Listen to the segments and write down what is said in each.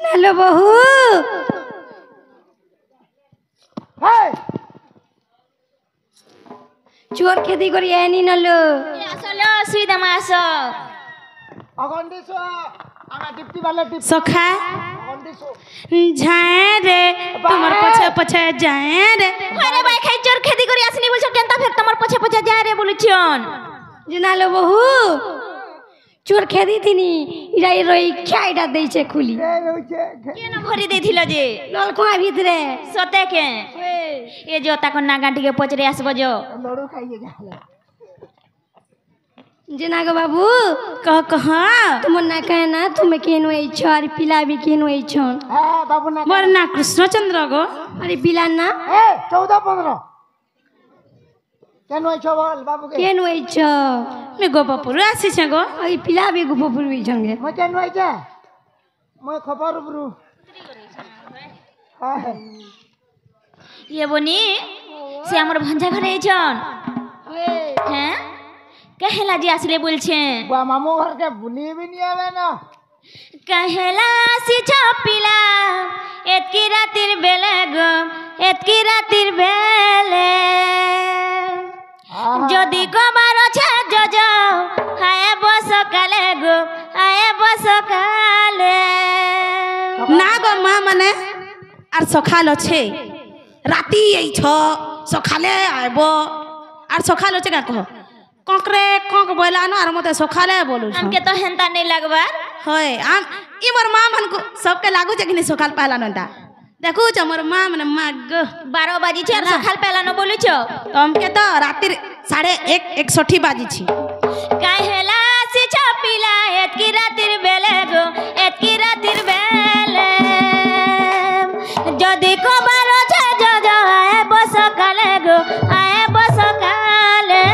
নালো বহু চোর খেদি করি এনি নলো আসলে অসুবিধা মা আস সখা যায় রে তোমার পছে পছে যায় রে আরে ভাই খাই চোর খেদি করি আসনি বলছো কেনতা ফের তোমার পছে পছে যায় রে বলছন যে নালো বহু চোর খেদি তিনি ইরাই রই খাইটা দেইছে খুলি কেন ভরি দেইছিল যে নলকুয়া ভিতরে সতে কে এ যে তখন নাগাটিকে পচরে আসবো যে যে না গো বাবু কহ কহ তোমার না কহে না তুমি কেন এইছ আর পিলা বি কেন এইছ মোর না কৃষ্ণচন্দ্র গো আরে পিলা না 14-15 কেন আইছ বল বাবুকে কেন এইছ মে গোপপুর আসিছে গো ওই পিলা বি গুপপুর বিছঙ্গে মই কেন আইছে মই খবর উপরু ইয়ে বনি সে আমার ভঞ্জা ঘরে এইছন হ্যাঁ কহেলা যে আসলে বলছেন বা মামু ঘরকে বুলিবি নি আবে না কহেলা আসিছ পিলা এতকি রাতির বেলে গো এতকি রাতির বেলে যদি কবার আছে যজ হায় বস কালে গো হায় বস কালে না গো মা মানে আর সকাল আছে রাতি এইছ সকালে আইব আর সকাল আছে কা কহ ককরে কক বইলানো আর মতে সকালে বলু हमके तो हेंता नहीं लगबार হয় আম ই মোর মা মানকু সবকে লাগু যে কিনি সকাল পাইলানোটা দেখু ছ মোর মা মানে মাগ 12 বাজি छे और सकाल पेलानो बोलुछ তমকে তো রাতির 1:61 বাজিছি काहेला से छपिला एतकी रातिर बेले गो एतकी रातिर बेले जदी खबर छे जज आए बस काले गो आए बस काले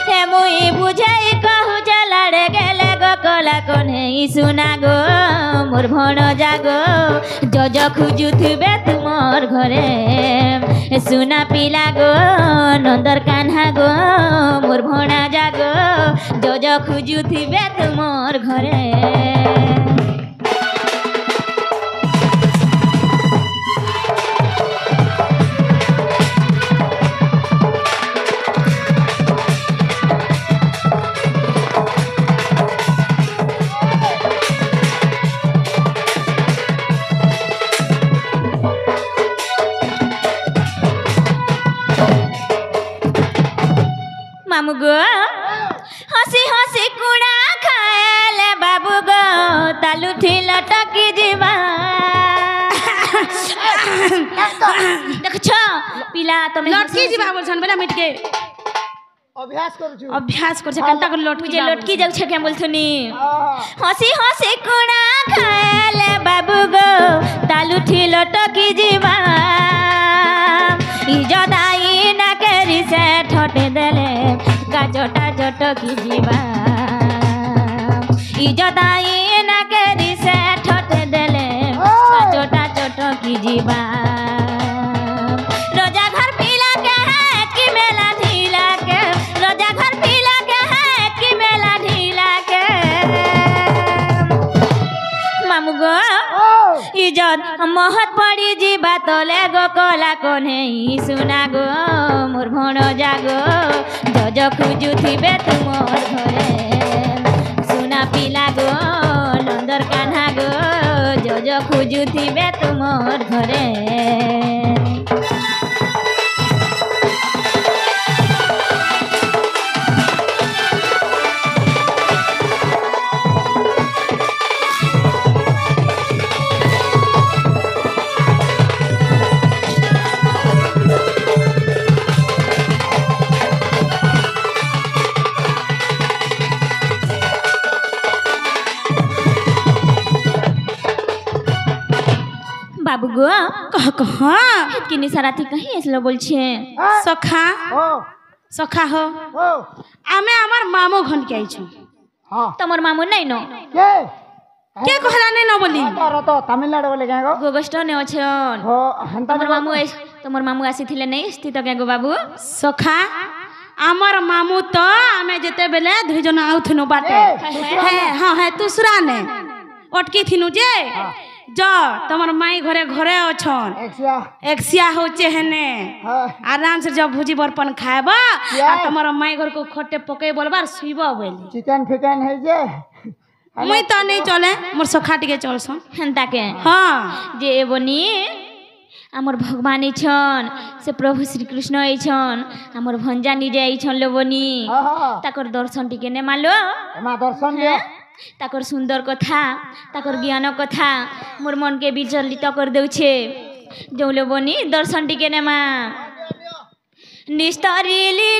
हे मुई बुझाई कहू जे लड़े गेले गो कला कोने सुना गो मोर भण जागो जज खुजुथबे तुमर घरे सुना पिला गो नंदर कान्हा गो मोर भणा जागो जज खुजुथबे तुमर घरे मामू गो हसी हसी कुड़ा खाएले बाबू गो तालू ठिल टकी जीवा देख छ पिला तमे লটকি ଯିବା বলছন বেলা মিটকে अभ्यास করছে करू কেনটা করে লটকি मुझे लटकी जाऊ छ के बोलथुनी हसी हसी कुड़ा खाएले बाबू गो तालू ठिल टकी जीवा इजदाई ना करी से ठटे देले गाजटा जटकी जीवा इजदाई ना करी से ठटे देले गाजटा जटकी जीवा रोजा घर पीला के है कि मेला ढीला के रोजा घर पीला के है कि मेला ढीला के मामू गो इजत महत पड़ी जीवा तले गो कला कोने सुना गो मोर भण जागो जज खुजुथिबे तुमर घरे सुना पिला गो नंदर कान्हा गो जज खुजुथिबे तुमर घरे बाबू गो কহ কহ किनी सारा थी कहीं ऐसलो बोलछे সখা ओ সখা हो ओ আমি আমার মামু ঘন কে আইছো हां तमर मामू नहीं नो के কে কহলা নাই ন বলি तो तमिलनाडु बोले क्या गो गोगस्ट ने अछन हो हंता तमर मामू आसीथिले नहीं स्थित के गो बाबू সখা আমার মামু তো আমি যেতে বেলে দুই জন আউথিনু বাটে হ্যাঁ হ্যাঁ হ্যাঁ তুসরা নে অটকি থিনু যে ज तमर माई घरे घरे अछन एक्सिया एक्सिया होचे हेने हाँ आराम से जब भुजी बर्पन खाएबा क्या? आ तमर माई घर को खटे पके बोलबार सुइबा बोली चिकन फिकन है जे मुई तो नहीं चले मोर सखा टिके चलसन हेन्ता के हाँ जे बनी आमर भगवान छन से प्रभु श्री कृष्ण छन आमर भंजा निजे छन लो बनी हाँ हाँ ताकर दर्शन टिके ने मालो एमा दर्शन दियो ताकर सुंदर कथा ताकर ज्ञान कथा मोर मन के विचलित कर देउछे जो लो बनी दर्शन टिके ने मा निस्तारिली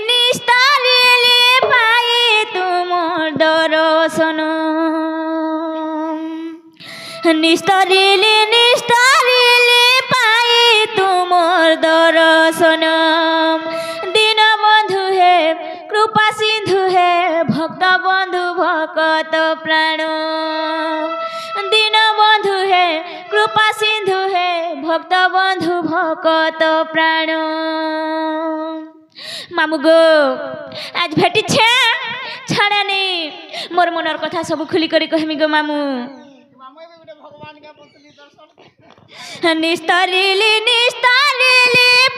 पाए तुमोर दर्शन निस्तारिली पाए तुमोर दर्शन दीनबंधु हे कृपा सिंधु हे भक्त बंधु भक्त प्राण दीनबंधु हे कृपा सिंधु हे भक्त बंधु भक्त प्राण मामू गो आज भेटी छे छाड़ानी मोर मनर कथा सब खुली करी कहमी गो मामू निस्तारिली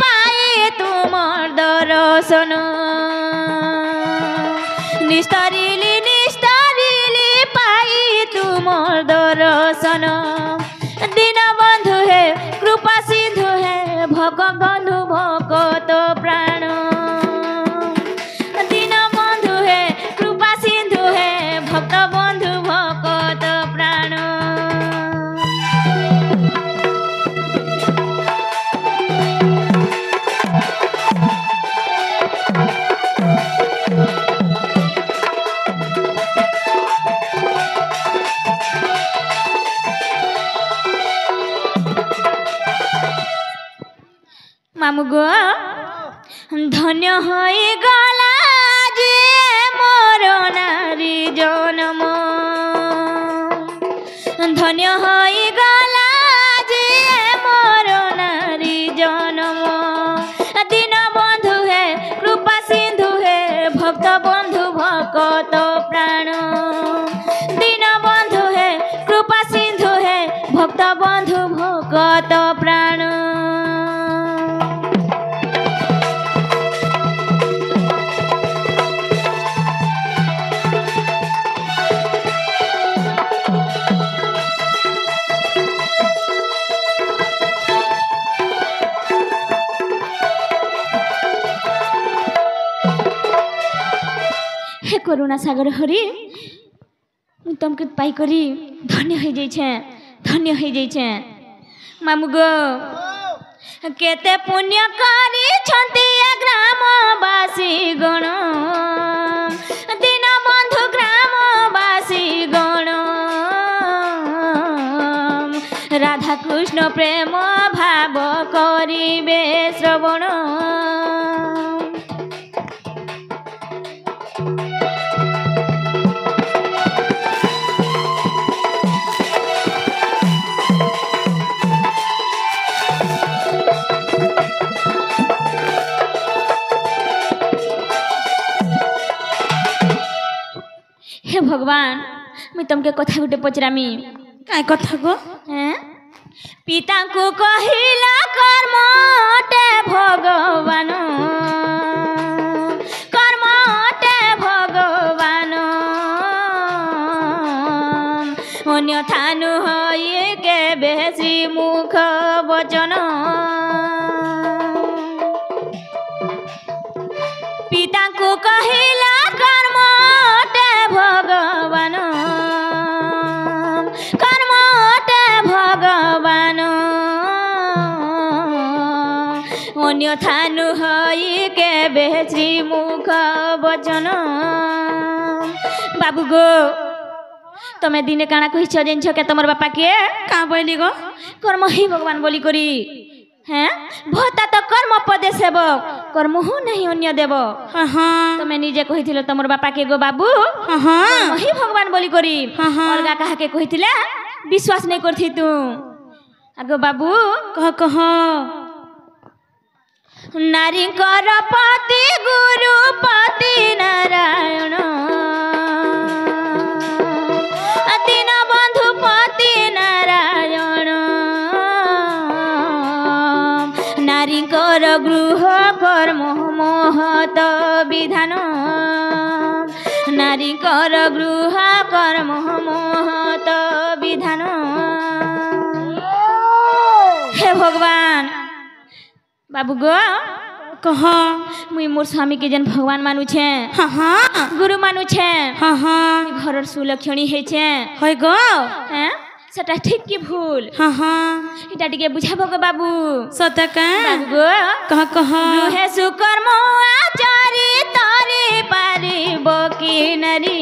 पाए तुमर दर्शन निस्तारिली पाए तुमर दर्शन दीनबंधु हे कृपा सिंधु हे भक्त बंधु भक्त प्राण दीनबंधु हे कृपा सिंधु हे भक्त बंधु भक्त प्राण मामू गो धन्य हई गला जे मोर नारी जन्म धन्य हई गला जे मोर नारी जन्म दीनबंधु हे कृपा सिंधु हे भक्त बंधु भक्त प्राण दीनबंधु हे कृपा सिंधु हे भक्त बंधु भक्त प्राण हे करुणा सागर हरि मु तुमके पाई करी धन्य हो जाइछे मामू गो केते पुण्य करी छंती ग्रामवासी गण दीनबंधु ग्रामवासी गण राधा कृष्ण प्रेम भाव करिबे श्रवण हे भगवान मुई तुमके कथा गुटे पचरामी काय कथा गो हैं पिता को कहिला कर्मटे भगवान अन्यथा नुहई के बेसी मुख वचन पिता को कहिला कर्मटे भगवान अन्यथा नुहई के बेसी मुख वचन बाबू गो तमे दिने काना कहिछ जेनछ के तमर बापा के का बोली गो कर्म ही भगवान बोली करी हैं भता तो कर्म पदे सेवक कर्म हूँ नहीं अन्य देव हाँ हाँ तमे निजे कहिथिलो तमर बापा के गो बाबू हाँ हाँ कर्म ही भगवान बोली करी हाँ, हाँ। अलगा कहा के कहिथिला विश्वास नहीं करथि तू आगो बाबू कह नारी कर पति गुरु पति नारायण दीनबंधु पति नारायण कर गृह कर्म महत विधान नारी कर गृह कर्म महत विधान हे भगवान बाबू गो कह मुई मोर स्वामी के जन भगवान मानु छे हाँ हाँ गुरु मानु छे हाँ हाँ घर सुलक्षणी है छे है गो हैं सेटा ठीक की भूल हाँ हाँ इटा टिके बुझाबो गो बाबू सत का बाबू गो कह गृहे सुकर्म आचारी तारी पारिब की नारी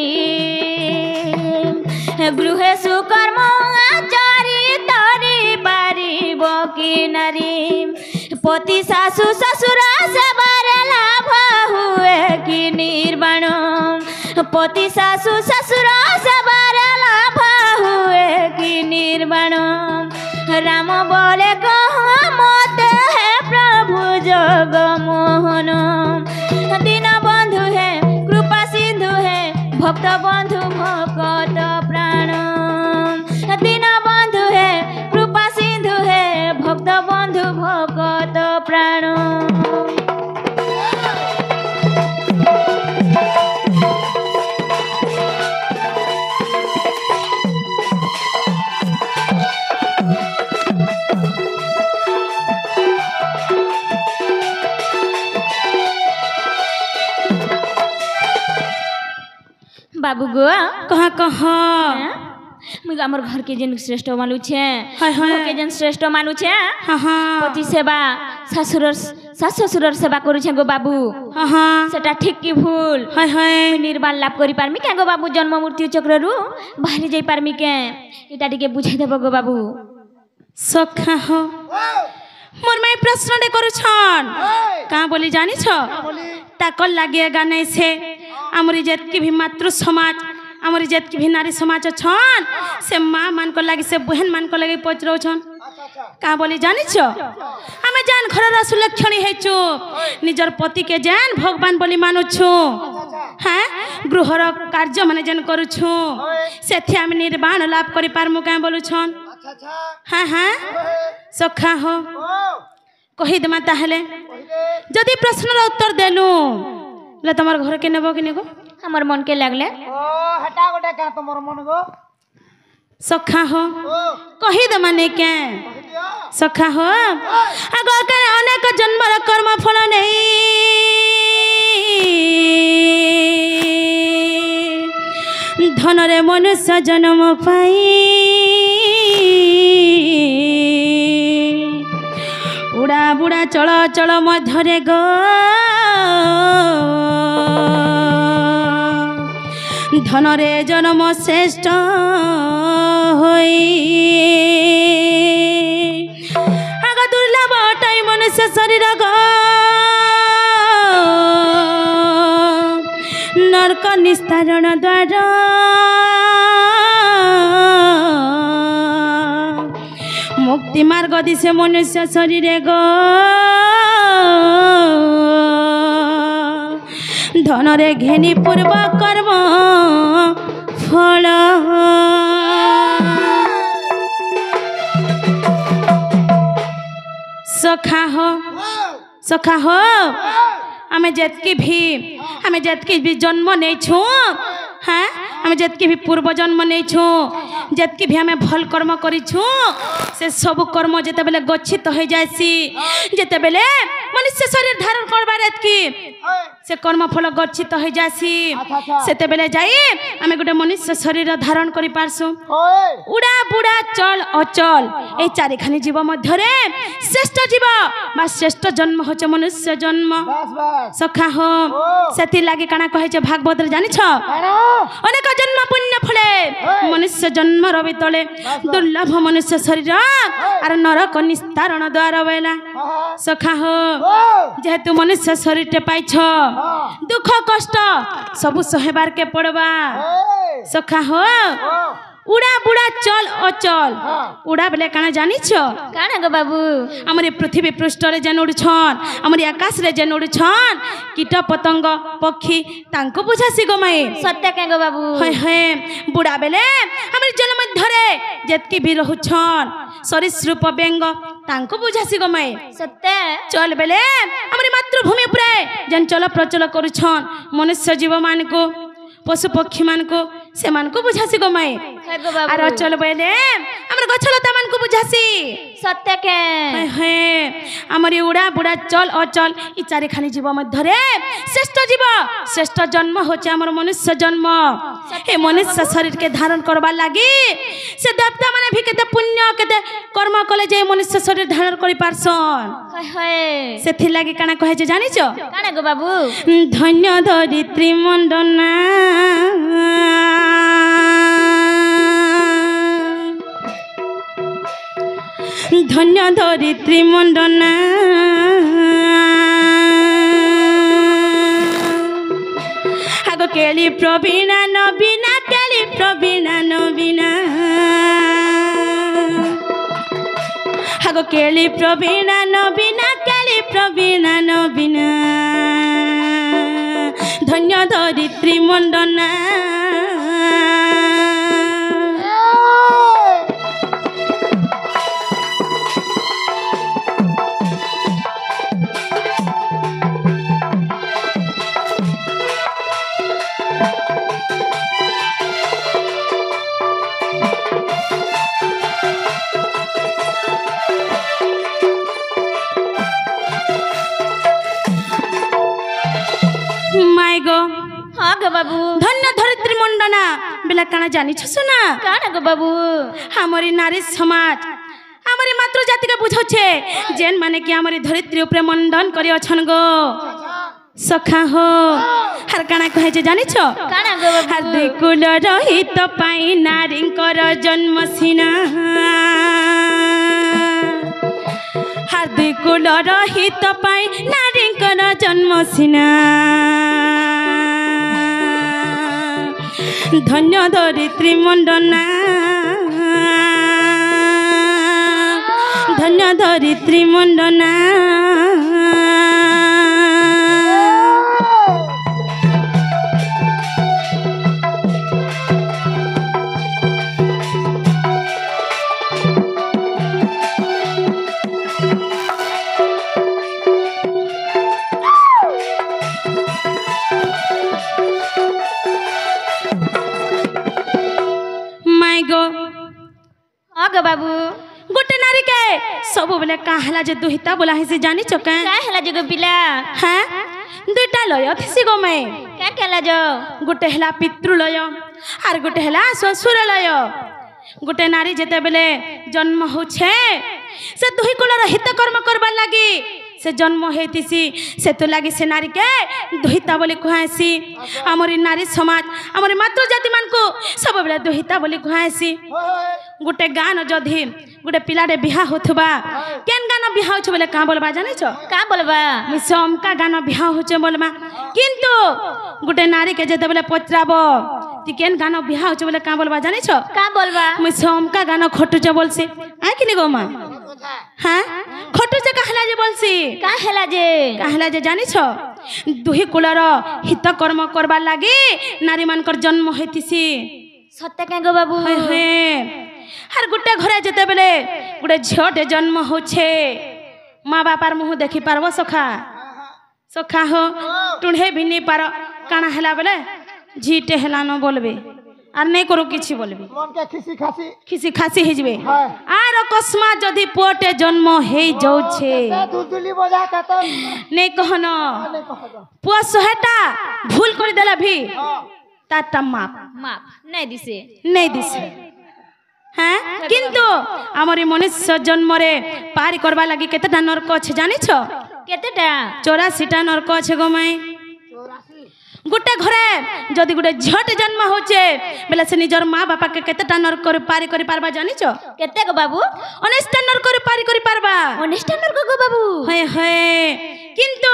गृहे सुकर्म आचारी तारी पारिब की नारी पति सासु ससुर सबर लाभ हुए कि निर्वाण पति सासु ससुर सबर लाभ हुए कि निर्वाण राम बोले कह मत है प्रभु जग मोहन दीन बंधु है कृपा सिंधु है भक्त बंधु भक्त प्राण दीन बंधु है कृपा सिंधु है भक्त बंधु भक्त प्राण बाबू गो कह मुझे आमर घर के जन श्रेष्ठ मानु छे हाय हाय के जन श्रेष्ठ मानु छे हाँ हाँ पति सेवा सासुर सास ससुर सेवा करू छे गो बाबू हाँ हाँ सेटा ठीक की भूल हाय हाय निर्वाण लाभ करि पारमी के गो बाबू जन्म मृत्यु चक्र रु बाहरी जाई पारमी के एटा टिके बुझाई देबो गो बाबू सखा हो मोर माई प्रश्न दे करू छन का बोली जानी छ ताकल लागिएगा नहीं से आमरी जेत की भी मातृ समाज आमरी जेत की भी नारी समाज छन से माँ मान को लगी से बहन मान को लगी पचरो छन का बोली जानी छ हमें जान घर सुलक्षणी है छु निजर पति के जान भगवान बोली मानु छु हाँ गृहर कार्य माने जन करू छु सेथि हम निर्वाण लाभ करि पारमु का बोलु छन हाँ हाँ सखा हो कही देमा ताहले जदि प्रश्न उत्तर देलु ले तमर घर के नेबो कि नेगो हमर मन के लागले हटा गोटा का तमर मन गो सखा हो कही देमा ने के सखा हो आगो के अनेक जन्मर कर्म फल नहीं धन रे मनुष्य जन्म पाई उड़ा बुड़ा चल चल मध्यरे गो धन रे जन्म श्रेष्ठ होई आग दुर्लभ टाई मनुष्य शरीर गो नरक निस्तारण द्वार मुक्ति मार्ग दिशे मनुष्य शरीर गो धन रे घेनी पूर्व कर्म फल सखा हो आमे जेतकी भी जन्म नहीं छु हाँ आमे जेतकी भी पूर्व जन्म नहीं छु जेतकी भी आमे भल कर्म करी छु से सब कर्म जेते बेले गच्छित हो जायसी जेते बेले मनुष्य शरीर धारण करबार एतकी से कर्म फल गच्छित हो जायसी सेते बेले जाई आमे गोटे मनुष्य शरीर धारण करि पारसु उड़ा बुड़ा चल अचल ए चारि खानी जीव मध्य रे श्रेष्ठ जीव बा श्रेष्ठ जन्म होचे मनुष्य जन्म सखा हो सेति लागि काना कहे छे भागवत रे जानि छ अनेक जन्म पुण्य फले मनुष्य जन्म रवि तले दुर्लभ मनुष्य शरीर आर नरक निस्तारण द्वार बेला सखा हो जेहेतु मनुष्य शरीर टे पाई छ दुख कष्ट सब सहेबार के पड़बा सखा हो उड़ा बुड़ा चल अचल उड़ा बेले काना जानी छ काना गो बाबू हमरे पृथ्वी पृष्ठ रे जेन उड़छन हमरे आकाश रे जेन उड़छन कीट पतंग पक्षी तांको बुझासी गो माई सत्य के गो बाबू है बुड़ा बेले हमरे जल मध्य रे जेतकी भी रहुछन सरीसृप व्यंग तांको बुझासी गो माए सत्य चल बेले हमारी मातृभूमि उपरे जन चल प्रचल करुछन मनुष्य जीव मान को पशु पक्षी मान को से मान को बुझासी गो माए हे गो बाबू आर चल बेले हमर गछलता मान को बुझासी सत्य के हे हमारी उड़ा बुड़ा चल अचल ई चारि खानी जीव मध्य रे श्रेष्ठ जन्म होचे हमर मनुष्य जन्म हे मनुष्य शरीर के धारण करबा लागी से देवता माने भी केते पुण्य केते कर्म कले जे मनुष्य शरीर धारण करि पारसन हे सेथि लागी काना कहे जे जानि छ काना गो बाबू धन्य धरित्री मंडना धन्य धरित्री मंडना आगो केली प्रवीणा नवीना केली प्रवीणा नवीना आगो केली प्रवीणा नवीना केली प्रवीणा नवीना धन्य धरित्री मंडना हाँ गो बाबू धन्य धरित्री मंडना बेला काना जानी छ सुना काना गो बाबू हमारी नारी समाज हमारी मातृ जाति के बुझो छे जेन माने कि हमारी धरित्री ऊपर मंडन करी अछन गो सखा हो हर काना कहे जे जानी छ काना गो बाबू हर दुई कुल रहित पाई नारी कर जन्म सिना हर दुई कुल रहित पाई नारी कर जन्म सिना धन्य धरित्री मंडना धन्य धरित्री मंडना गो बाबू गोटे नारी के सब बेले काहला जे दुहिता बोला है से जानी छ का हला जगो पिला हां दुईटा लय थिसी गो मैं का केला जो गोटे हला पितृलय आर गोटे हला ससुरलय गोटे नारी जेते बेले जन्म होछे से दुही कुलर हित कर्म करबा लागी से जन्म हेतिसी से तो लागी से नारी के दुहिता बोली कुहासी हमरी नारी समाज हमरी मातृ जाति मान को सब बेले दुहिता बोली कुहासी गोटे गान जधि गोटे पिलाडे बिहा होथबा केन गान बिहा होछ बोले का बोलबा जानि छ का बोलबा मिसम का गान बिहा होछ बोलबा किंतु गोटे नारी के जेते बेले पचराबो ती केन गान बिहा होछ बोले का बोलबा जानि छ का बोलबा मिसम का गान खटुच बोलसी आ किनी गो मा हां खटुच कहला जे बोलसी कहला जे जानि छ दुही कुलर हित कर्म करबा लागी नारी मानकर जन्म हेतिसी सत्य के गो बाबू हे हे हर गुटे घरे जेते बेले गुटे झटे जन्म होछे माँ बापार मुँह देखि पारबो सखा सखा हो टुंढे भी नहीं पार काना हला बेले झीटे हला न बोलबे आर नहीं करू किछि बोलबे मन के खिसी खासी हिजबे हां आर अकस्मात जदि पोटे जन्म हे जाउ छे दुदुली बजा के तो नहीं कहनो पुआ सोहेटा भूल कर देला भी ताटा माप नहीं दिसे हाँ किंतु आमरी मनुष्य जन्म रे पारी करबा लगी केतेटा नरक अछि जानि छ केतेटा 84टा नरक अछि गो माई गुटे घरे जदि गुटे झट जन्म होचे बेला से निजर माँ बापा के केतेटा नरक पारी करि पारबा जानि छ केते गो बाबू 19टा नरक पारी करि पारबा 19टा नरक गो बाबू हे हे किंतु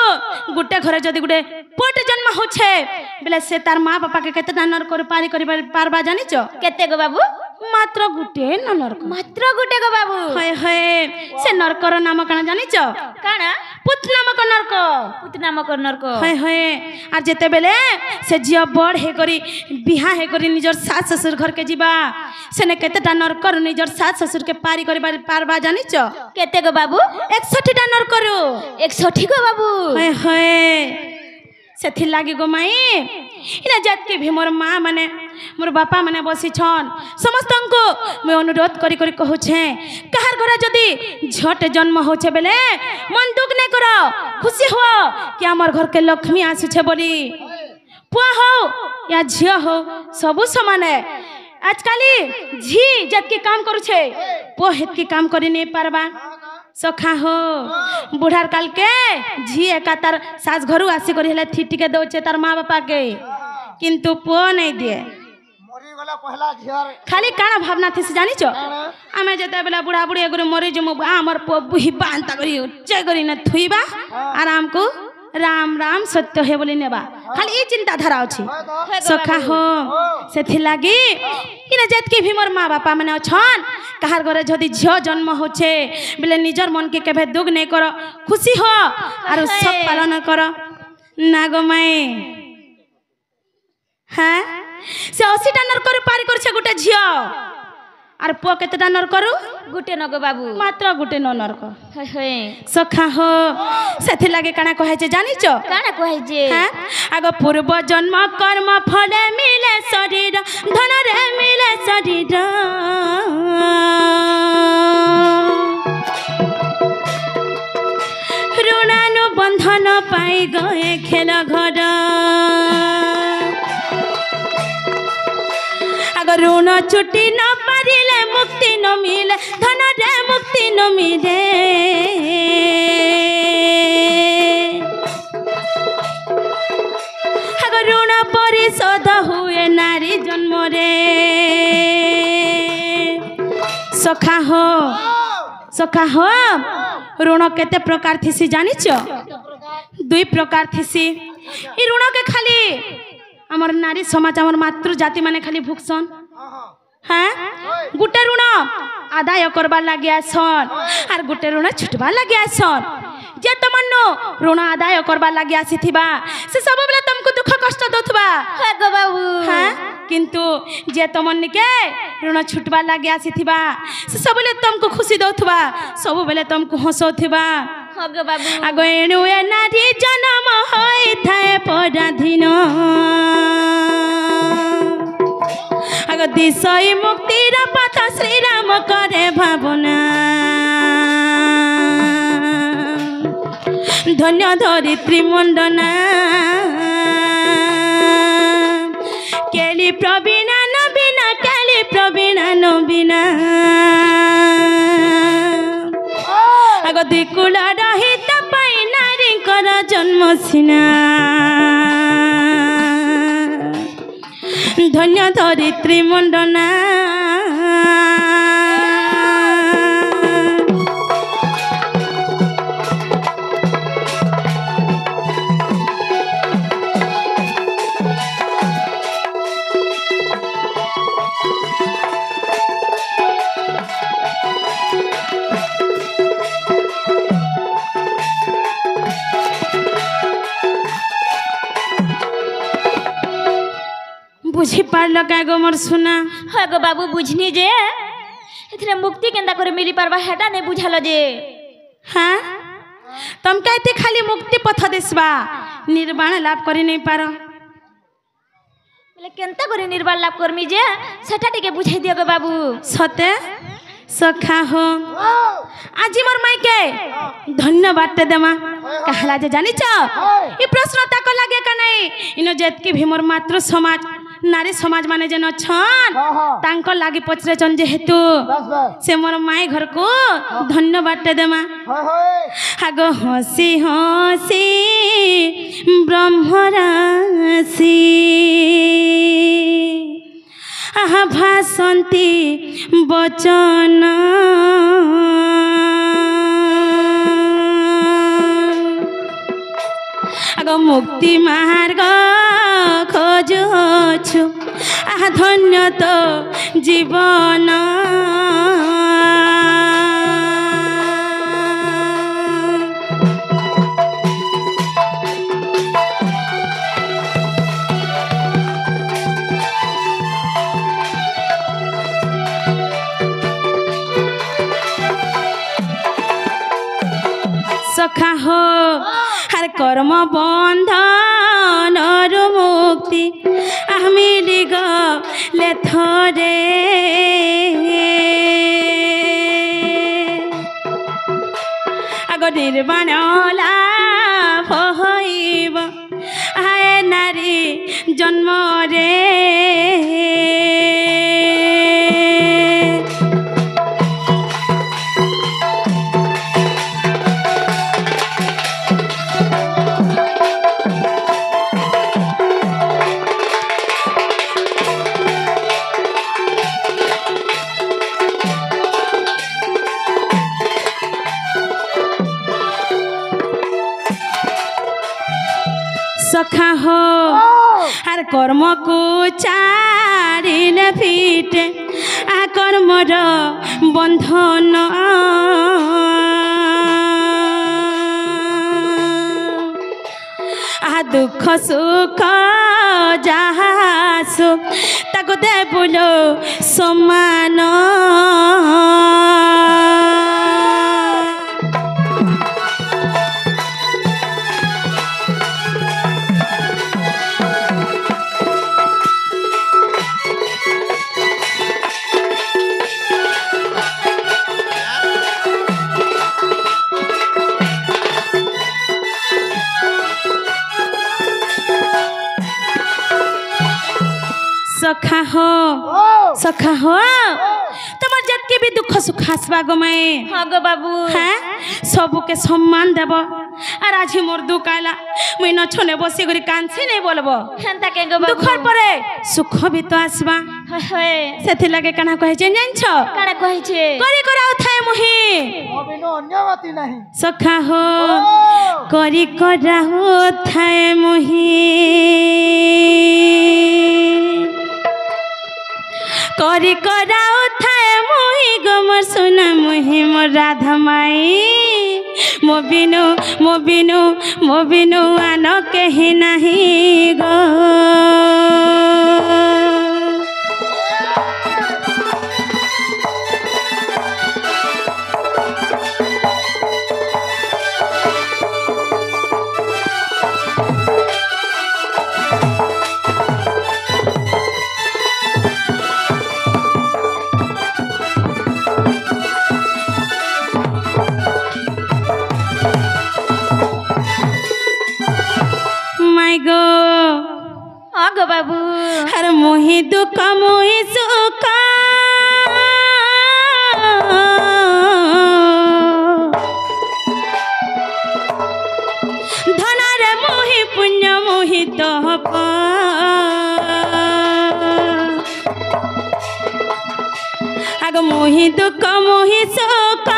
गुटे घरे जदि गुटे पोट जन्म होचे बेला से तार माँ बापा के केतेटा नरक पारी करि पारबा जानि छ केते गो बाबू मात्र गुटे न नरक मात्र गुटे गो बाबू हय हय से नरकर नाम काना जानिच काना पुत नामक नरक पुत नामक नरक हय हय आर जेते बेले से जिया बड़ हे करी बिहा हे करी निजर सास ससुर घर के जीवा सेने केतेटा नरकर निजर सास ससुर के पारी करी पारबा जानिच केते गो बाबू 61 टा नरकर 61 गो बाबू हय हय सेथि लागी गो माई इना जात के भी मोर माँ माने मोर बापा माने बसी छन समस्त को मैं अनुरोध करी करी कहू छे कहार घरे जदी झट जन्म होछे बेले मन दुख नै करो खुशी हो कि हमर घर के लक्ष्मी आसु छे बोली पुआ हो या झिया हो सबु समान है आजकाली झी जत के काम करू छे पो हेत के काम करी नै पारबा सखा हो बुढ़ार काल के झी एका तार सास घरु आसी करी हेले थिटी के दउचे तार माँ बापा के किंतु पो नहीं दिए मरी गला पहला झियर खाली काना भावना थी से जानी छो आमे जते बेला बुढ़ा बुढ़ी एगरे मरी जमु हमर पो बुही बांता करी उच्चे करी न थुईबा आराम को राम राम सत्य हे बोली नेबा खाली ई चिंता धारा अछि सखा हो सेथि लागी इना जात के भी मोर माँ बापा माने छन कहार घरे जदी झियो जन्म होछे बेले निजर मन के केबे दुख नै करो खुशी हो आरो सब पालन करो ना गो माई हाँ से 80 टा नर करू पारी करछे गुटे झियो आर पो केतेटा नर करू गुटे न गो बाबू मात्र गुटे न नर को हय हय सखा हो सेथि लागे काना कहै छे जानि छ काना कहै जे हां आगो पूर्व जन्म कर्म फले मिले शरीर धन रे मिले शरीर ऋणानु बंधन पाई गए खेल घर अगर ऋण छुट्टी न पारिले मुक्ति न मिले धन रे मुक्ति न मिले अगर ऋण परिशोध हुए नारी जन्म रे सखा हो ऋण केते प्रकार थीसी जानी छ 2 प्रकार थीसी ई ऋण के खाली हमर नारी समाज हमर मातृ जाति माने खाली भुक्सन हाँ गुटे ऋण आदाय करबा लागिया सन आर गुटे ऋण छुटबा लागिया सन जे तमन्नो ऋण आदाय करबा लागिया सिथिबा से सब बेला तुमको दुख कष्ट दथबा हां गो बाबू हाँ किंतु जे तमन के ऋण छुटबा लागिया सिथिबा से सब बेले तुमको खुशी दथबा सब बेले तुमको हंसोथिबा हां गो बाबू आगो एनु ए नारी जन्म होई थाए पराधीन आगो दिसई मुक्तिर पथ श्री राम करे भावना धन्य धरित्री मंडना केली प्रवीणा नवीना केली प्रवीणा नवीना आगो दिकुल रहित पाई नारी कर जन्म सिना धन्य धरित्री मंडना बुझी पारल का गो मोर सुना हां गो बाबू बुझनी जे एथरे मुक्ति केंदा करे मिली पारबा हेटा नै बुझालो जे हाँ तुम कहते खाली मुक्ति पथ देसबा निर्वाण लाभ करी नहीं पार बोले केंता करे निर्वाण लाभ करमी जे सेटा टिके बुझाई दियो गो बाबू सते सखा हो आज मोर माई के धन्यवाद देमा कहला जे जानी छ ई प्रश्न तक लागे का नहीं इनो जेत के भी मोर मातृ समाज नारी समाज माने जन छन तांको लागी पचरे चन जे हेतु से मोर माई घर को धन्यवाद देमा आगो हसी हसी ब्रह्मराशि आहा भासंती बचन आगो मुक्ति मार्ग खोजुछु ধন্য তো জীবন সখা হো আর কর্ম বন্ধনর মুক্তি আমি গলে থরে আগ নির্বাণ লাভ হইব আয় নারী জন্মরে সখা হো আর কর্মকু চারিলে ফিটে আ কর্মর বন্ধন আ দুঃখ সুখ যাহা সুখ তাকে দেবুল সমান सखा हो তোমার যেতকে भी दुख सुख आसबा गमाए हाँ गो बाबू हाँ सबू के सम्मान देव আর আজি মোর দুঃখ আইলা মুই নছনে বসি করি কানছি নাই বলবো হেনতা কে গো বাবু দুঃখর পরে সুখ भी তো আসবা হয় হয় সেথি লাগে কানা কইছে জানছ কানা কইছে করি করাও থায় মুহি অবিনো অন্যমতি নাহি সখা হো করি করাও থায় মুহি করি করাও থায় মুহি গমর সোনা মুহি মোর রাধা মাই মোবিনু আন কেহি নাহি গো हाँ गो बाबू हर मोहि दुख मोहि सुख धनर मोहि पुण्य मोहि तप आग मोहि दुख मोहि सुख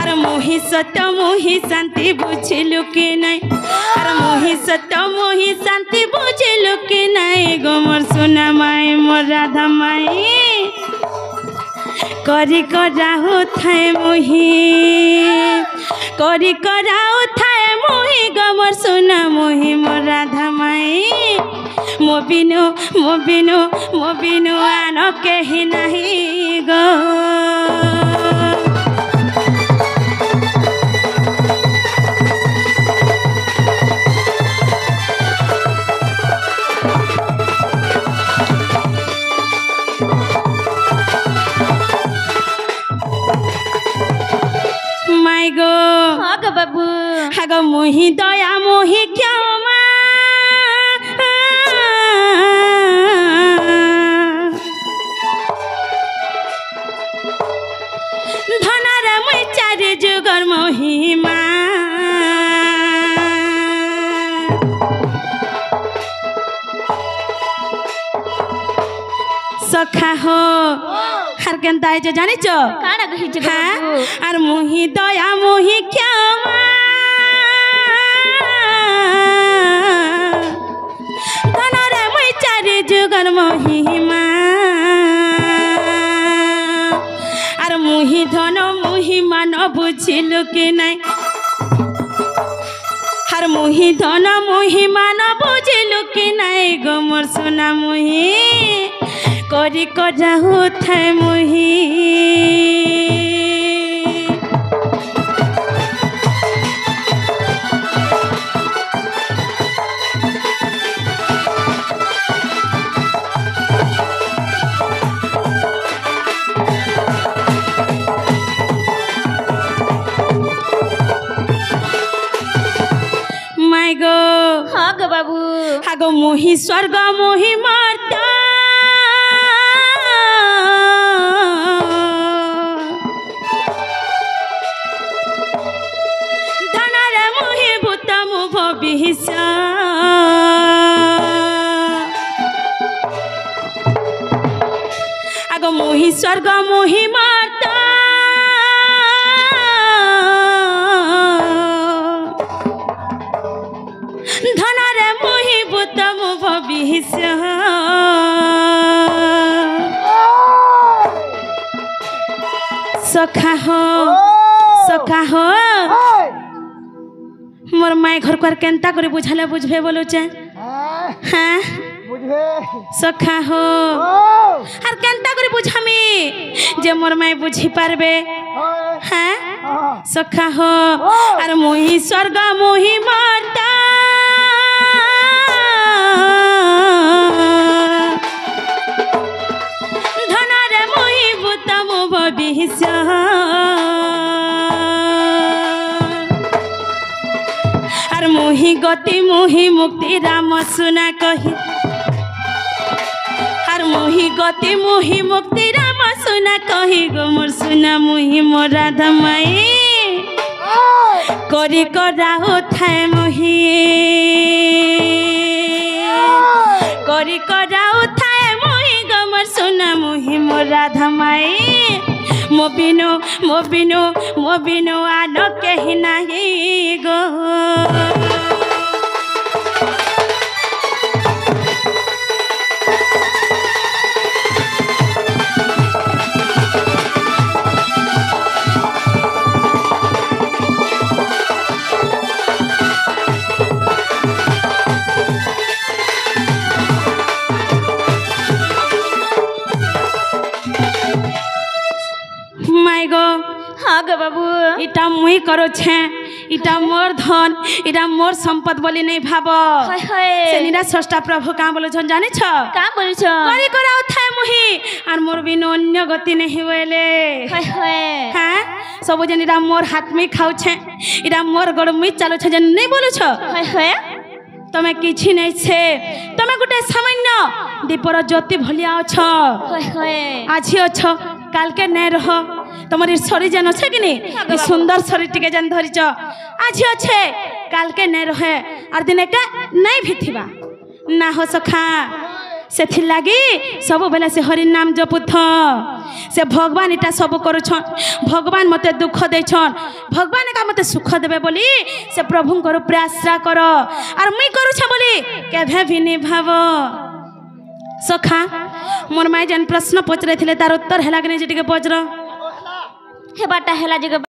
আর মোহি সত্য মোহি শান্তি বুঝিলু কি নাই আর মোহি সত্য মোহি শান্তি বুঝিলু কি নাই গো মোর সোনা মাই মোর রাধা মাই করি করাও থায় মোহি করি করাও থায় মোহি গো মোর সোনা মোহি মোর রাধা মাই মোবিনু আন কেহি নাহি গো মাই গো हाँ गो बाबू হাগ মোহি দয়া মোহি ক্ষমা ধনর মুই চারি যুগর মহিমা हो আর কেনতা হয়েছে জানিছ কানা কহিছে গো হ্যাঁ বাবু আর মোহি দয়া মোহি ক্ষমা ধনরে মুই চারি যুগর মহিমা আর মুহি ধন মুহি মান বুঝিলু কি নাই আর মুহি ধন মুহি মান বুঝিলু কি নাই গো মোর সোনা মুহি করি কজাহু থাই মুহি মাই গো হ্যাঁ গো বাবু আগো মোহি স্বর্গ মোহি মাতা ধনরে মোহি ভূত মুভ বিহিস আগো মোহি স্বর্গ মোহি মাতা ধনরে মোহি ভূত মুভ বিহিস সখা হো সখা হো মোর মাই ঘর কর কেনতা করে বুঝালে বুঝবে বলুছে হ্যাঁ বুঝবে সখা হো আর কেনতা করে বুঝামি যে মোর মাই বুঝি পারবে হ্যাঁ সখা হো আর মোহি স্বর্গ মোহি মাতা ধনরে মোহি ভূত মুভ বিহিস আর মোহি গতি মোহি মুক্তি রাম সুনা কহি আর মোহি গতি মোহি মুক্তি রাম সুনা কহি গো মোর সুনা মোহি মোর রাধা মাই করি করাও থাই মোহি করি করাও থাই মোহি গো মোর সুনা মোহি মোর রাধা মাই মোবিনো আনো কেহি নাহি গো মাই গো হ্যাঁ গো বাবু এটা মুই করছে এটা মোর ধন এটা মোর সম্পদ বলি নেই ভাব হয় হয় সে নিরাশ্রষ্টা প্রভু কাঁ বলেছন জানিছ কাম বলছ করি করাও থাই মুহি আর মোর বিন অন্য গতি নেহি বলে হয় হয় হ্যাঁ সবু যেন এটা মোর হাত মুই খাউছে এটা মোর গোড় মুই চালুছে যেন নেই বলুছ হয় হয় তুমি কিছু নেইছে তুমি গোটে সামান্য দীপর জ্যোতি ভলিয়া অছ হয় হয় আজি অছ কালকে নাই রহ তোমার শরীর যেন আছে কি নি সুন্দর শরীর টিকে যেন ধরিছ আজি অছে কালকে নাই রহে আর দিন একটা নাই ভিথিবা না হো সখা ସେଥିଲାଗି ସବୁବେଲେ ସେ ହରି ନାମ ଜପୁଥ ସେ ଭଗବାନ ଏଟା ସବୁ କରୁଛନ୍ ଭଗବାନ ମୋତେ ଦୁଃଖ ଦେଇଛନ୍ ଭଗବାନ ଏକା ମୋତେ ସୁଖ ଦେବେ ବୋଲି ସେ ପ୍ରଭୁଙ୍କର ପ୍ରାର୍ଥନା କର ଆର୍ ମୁଇଁ କରୁଛେ ବୋଲି କେଭେ ବି ନି ଭାବ ସଖା ମୋର ମାଇ ଯେନ୍ ପ୍ରଶ୍ନ ପଚରାଇଥିଲେ ତାର ଉତ୍ତର ହେଲା କି ନାହିଁ ଯେ ଟିକେ ପଚର ହେବାଟା ହେଲା ଯେ